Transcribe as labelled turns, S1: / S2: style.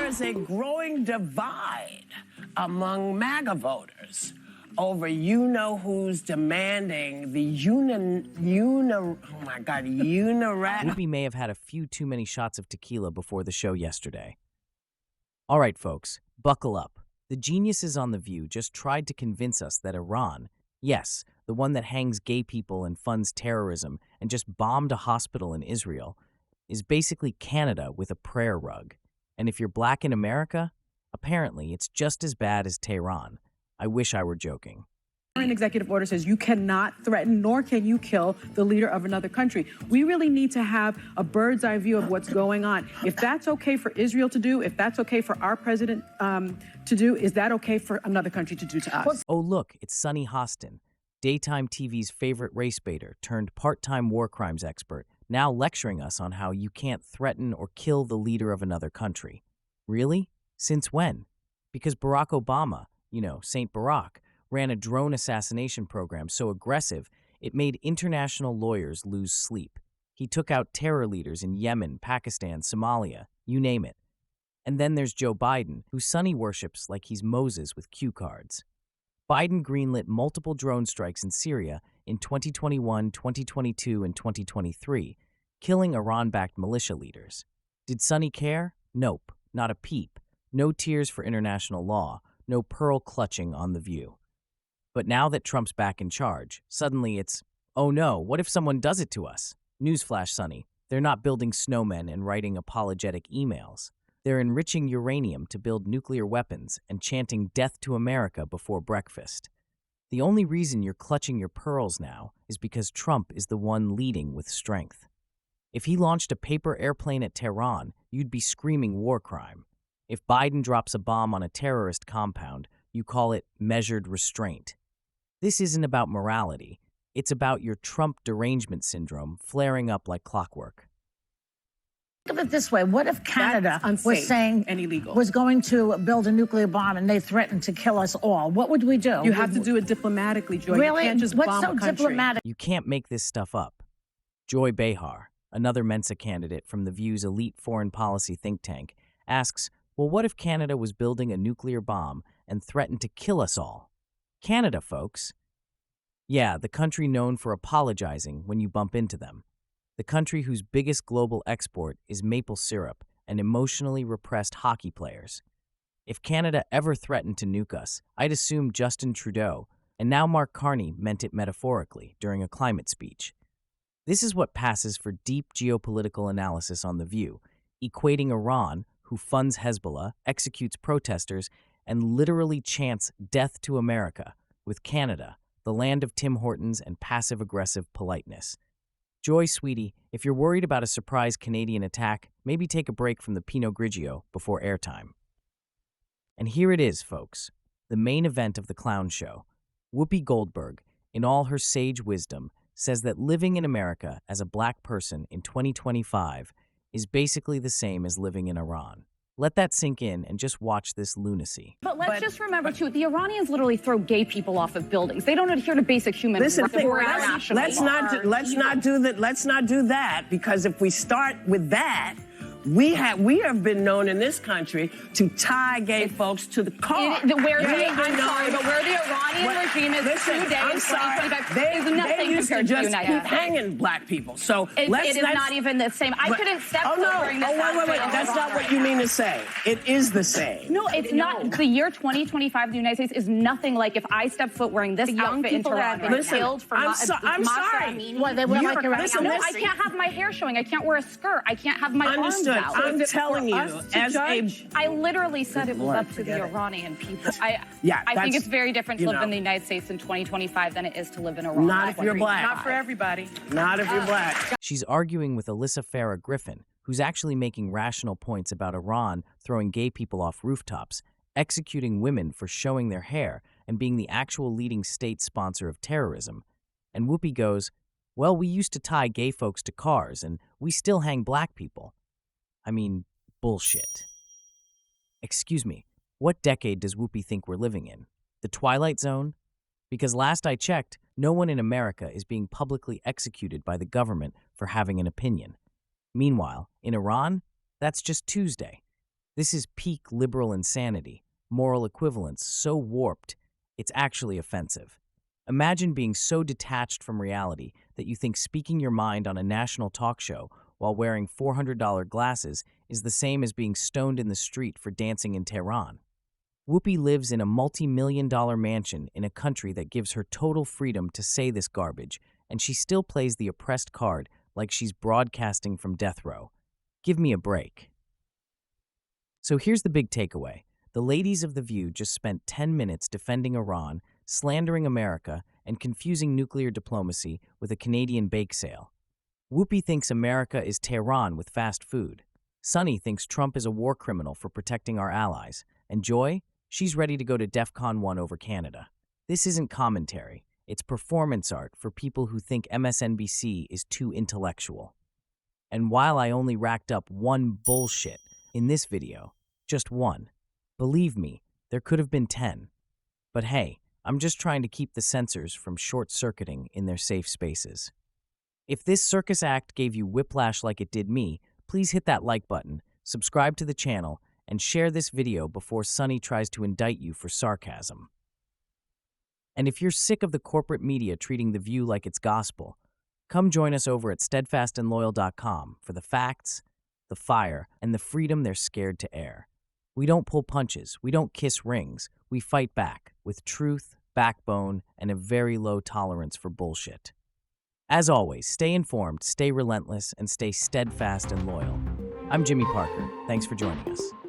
S1: is a growing divide among MAGA voters over who's demanding the
S2: Whoopi may have had a few too many shots of tequila before the show yesterday. All right, folks, buckle up. The geniuses on The View just tried to convince us that Iran, yes, the one that hangs gay people and funds terrorism and just bombed a hospital in Israel, is basically Canada with a prayer rug. And if you're black in America, apparently it's just as bad as Tehran. I wish I were joking.
S3: An executive order says you cannot threaten nor can you kill the leader of another country. We really need to have a bird's eye view of what's going on. If that's okay for Israel to do, if that's okay for our president to do, is that okay for another country to do to us?
S2: Oh, look, it's Sunny Hostin, daytime TV's favorite race baiter turned part-time war crimes expert, now lecturing us on how you can't threaten or kill the leader of another country. Really? Since when? Because Barack Obama, Saint Barack, ran a drone assassination program so aggressive it made international lawyers lose sleep. He took out terror leaders in Yemen, Pakistan, Somalia, you name it. And then there's Joe Biden, who Sunny worships like he's Moses with cue cards. Biden greenlit multiple drone strikes in Syria in 2021, 2022, and 2023, killing Iran-backed militia leaders. Did Sunny care? Nope, not a peep. No tears for international law, no pearl clutching on The View. But now that Trump's back in charge, suddenly it's, oh no, what if someone does it to us? Newsflash, Sunny, they're not building snowmen and writing apologetic emails. They're enriching uranium to build nuclear weapons and chanting death to America before breakfast. The only reason you're clutching your pearls now is because Trump is the one leading with strength. If he launched a paper airplane at Tehran, you'd be screaming war crime. If Biden drops a bomb on a terrorist compound, you call it measured restraint. This isn't about morality. It's about your Trump derangement syndrome flaring up like clockwork.
S4: Think of it this way. What if Canada was going to build a nuclear bomb and they threatened to kill us all? What would we do?
S3: You have to do it diplomatically, Joy.
S4: Really?
S3: You can't just
S4: What's
S3: bomb
S4: so
S3: a country.
S4: diplomatic?
S2: You can't make this stuff up. Joy Behar, another Mensa candidate from The View's elite foreign policy think tank, asks, well, what if Canada was building a nuclear bomb and threatened to kill us all? Canada, folks. Yeah, the country known for apologizing when you bump into them. The country whose biggest global export is maple syrup and emotionally repressed hockey players. If Canada ever threatened to nuke us, I'd assume Justin Trudeau, and now Mark Carney meant it metaphorically during a climate speech. This is what passes for deep geopolitical analysis on The View, equating Iran, who funds Hezbollah, executes protesters, and literally chants death to America, with Canada, the land of Tim Hortons and passive-aggressive politeness. Joy, sweetie, if you're worried about a surprise Canadian attack, maybe take a break from the Pinot Grigio before airtime. And here it is, folks, the main event of the clown show. Whoopi Goldberg, in all her sage wisdom, says that living in America as a black person in 2025 is basically the same as living in Iran. Let that sink in and just watch this lunacy.
S5: But let's just remember, too, the Iranians literally throw gay people off of buildings. They don't adhere to basic human rights.
S1: Let's not do that, because if we start with that, we have been known in this country to tie gay folks to the car.
S5: Where the Iranian regime is today in 2025 is nothing compared to the United States.
S1: Keep hanging black people. So
S5: it is not even the same. I couldn't step foot during this.
S1: Wait. That's not what you mean to say. It is the same.
S5: No, it's not. The year 2025 in the United States is nothing like if I step foot wearing this outfit in Toronto.
S1: I'm sorry.
S4: Well, they wear like
S5: I can't have my hair showing. I can't wear a skirt. I can't have my arms out.
S1: I'm telling you,
S5: I literally said it was up to the Iranian people. I think it's very different to live in the United States in 2025 than it is to live in Iran.
S1: Not if you're black.
S3: Not for everybody.
S1: Not if you're black.
S2: She's arguing with Alyssa Farah Griffin, who's actually making rational points about Iran throwing gay people off rooftops, executing women for showing their hair, and being the actual leading state sponsor of terrorism. And Whoopi goes, well, we used to tie gay folks to cars, and we still hang black people. I mean, bullshit. Excuse me, what decade does Whoopi think we're living in? The Twilight Zone? Because last I checked, no one in America is being publicly executed by the government for having an opinion. Meanwhile, in Iran, that's just Tuesday. This is peak liberal insanity, moral equivalence so warped, it's actually offensive. Imagine being so detached from reality that you think speaking your mind on a national talk show while wearing $400 glasses is the same as being stoned in the street for dancing in Tehran. Whoopi lives in a multi-million-dollar mansion in a country that gives her total freedom to say this garbage, and she still plays the oppressed card like she's broadcasting from death row. Give me a break. So here's the big takeaway. The ladies of The View just spent 10 minutes defending Iran, slandering America, and confusing nuclear diplomacy with a Canadian bake sale. Whoopi thinks America is Tehran with fast food. Sunny thinks Trump is a war criminal for protecting our allies. And Joy? She's ready to go to DEFCON 1 over Canada. This isn't commentary. It's performance art for people who think MSNBC is too intellectual. And while I only racked up one bullshit in this video, just one, believe me, there could have been 10. But hey, I'm just trying to keep the censors from short-circuiting in their safe spaces. If this circus act gave you whiplash like it did me, please hit that like button, subscribe to the channel, and share this video before Sunny tries to indict you for sarcasm. And if you're sick of the corporate media treating The View like it's gospel, come join us over at steadfastandloyal.com for the facts, the fire, and the freedom they're scared to air. We don't pull punches, we don't kiss rings, we fight back with truth, backbone, and a very low tolerance for bullshit. As always, stay informed, stay relentless, and stay steadfast and loyal. I'm Jimmy Parker. Thanks for joining us.